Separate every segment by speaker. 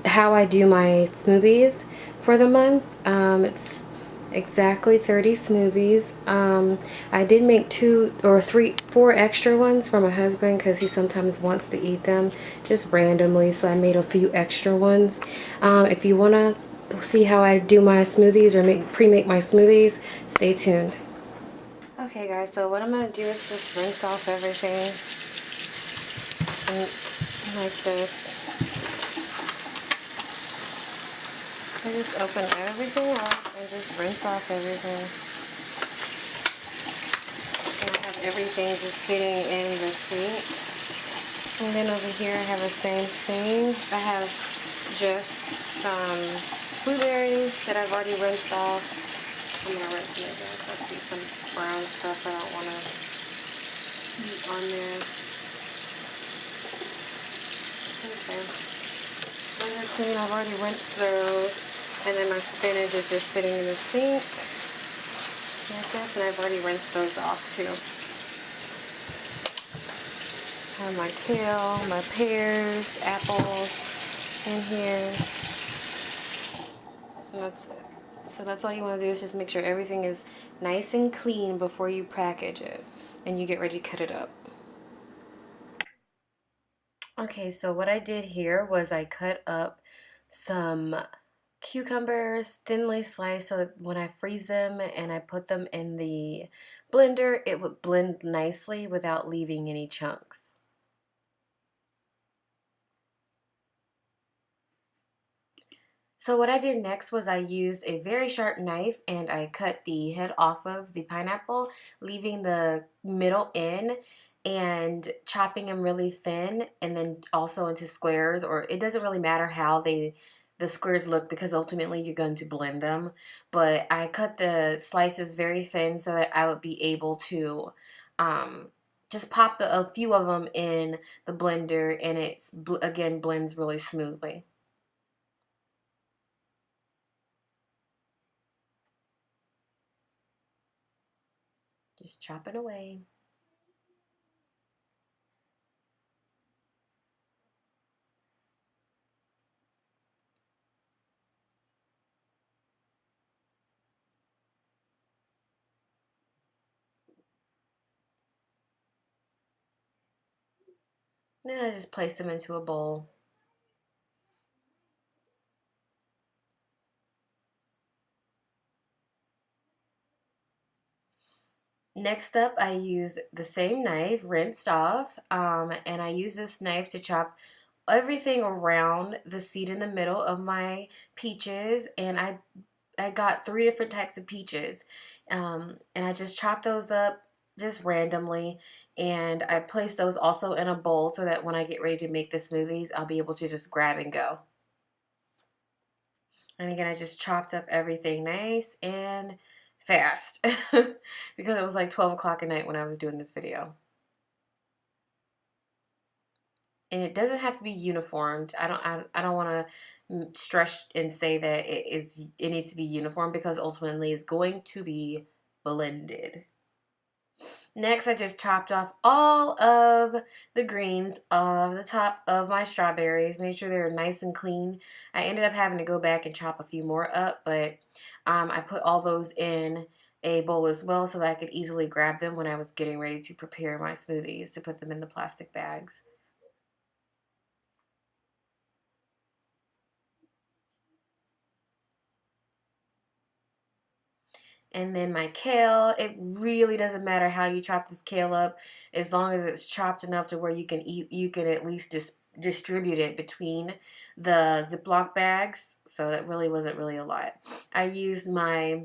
Speaker 1: how I do my smoothies for the month. It's exactly 30 smoothies. I did make 4 extra ones for my husband because he sometimes wants to eat them just randomly, so I made a few extra ones. If you want to see how I do my smoothies or pre-make my smoothies, stay tuned. Okay guys, so what I'm going to do is just rinse off everything and like this. I just open everything up and just rinse off everything. And I have everything just sitting in the sink. And then over here I have the same thing. I have just some blueberries that I've already rinsed off. I'm going to rinse them again. I see some brown stuff I don't want to eat on there. Okay. Those are clean. I've already rinsed those. And then my spinach is just sitting in the sink like this, and I've already rinsed those off too. I have my kale, my pears, apples in here. And that's it. So that's all you want to do is just make sure everything is nice and clean before you package it and you get ready to cut it up. Okay, so what I did here was I cut up some cucumbers thinly sliced so that when I freeze them and I put them in the blender, it would blend nicely without leaving any chunks. So what I did next was I used a very sharp knife and I cut the head off of the pineapple, leaving the middle in and chopping them really thin and then also into squares, or it doesn't really matter how the squares look because ultimately you're going to blend them. But I cut the slices very thin so that I would be able to just pop a few of them in the blender, and it's again blends really smoothly. Just chop it away. Then I just place them into a bowl. Next up, I used the same knife, rinsed off, and I used this knife to chop everything around the seed in the middle of my peaches, and I got 3 different types of peaches, and I just chopped those up just randomly, and I placed those also in a bowl so that when I get ready to make the smoothies, I'll be able to just grab and go. And again, I just chopped up everything nice and fast because it was like 12 o'clock at night when I was doing this video. And it doesn't have to be uniformed. I don't want to stress and say that it needs to be uniform because ultimately it's going to be blended. Next, I just chopped off all of the greens of the top of my strawberries. Made sure they were nice and clean. I ended up having to go back and chop a few more up, but I put all those in a bowl as well so that I could easily grab them when I was getting ready to prepare my smoothies to put them in the plastic bags. And then my kale, it really doesn't matter how you chop this kale up, as long as it's chopped enough to where you can eat, you can at least just distribute it between the Ziploc bags. So that really wasn't really a lot. I used my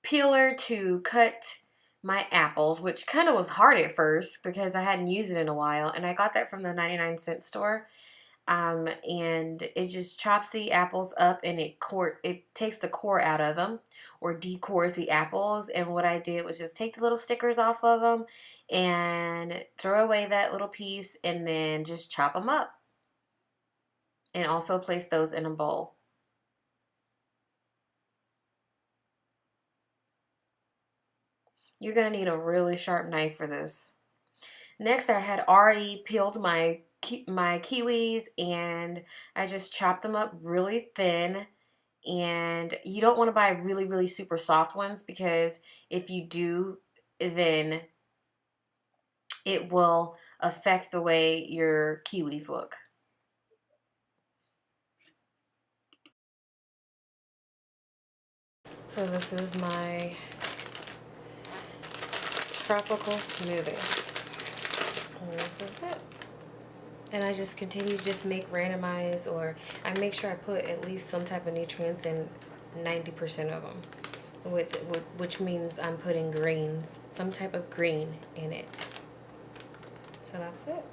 Speaker 1: peeler to cut my apples, which kind of was hard at first because I hadn't used it in a while, and I got that from the 99-cent store. And it just chops the apples up and it takes the core out of them or decores the apples. And what I did was just take the little stickers off of them and throw away that little piece and then just chop them up and also place those in a bowl. You're going to need a really sharp knife for this. Next, I had already peeled my my kiwis, and I just chop them up really thin. And you don't want to buy really, really super soft ones, because if you do, then it will affect the way your kiwis look. So this is my tropical smoothie. And this is it. And I just continue to just make randomize, or I make sure I put at least some type of nutrients in 90% of them. Which means I'm putting greens, some type of green in it. So that's it.